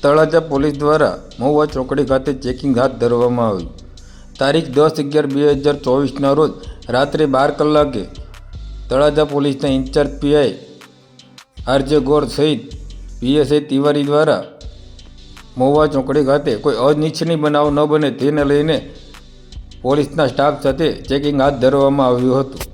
Talaja police દ્વારા મહુવા ચોકડી ખાતે ચેકિંગ હાથ ધરવામાં આવ્યું। તારીખ 10/11/2024ના રોજ રાત્રે 12 કલાકે તળાજા પોલીસના ઇન્ચાર્જ પીઆઈ આરજે ગોર સહિત પીએસઆઈ તિવારી દ્વારા મહુવા ચોકડી ખાતે કોઈ અનિચ્છનીય બનાવ ન બને તેને લઈને પોલીસના સ્ટાફ સાથે ચેકિંગ હાથ ધરવામાં આવ્યું હતું।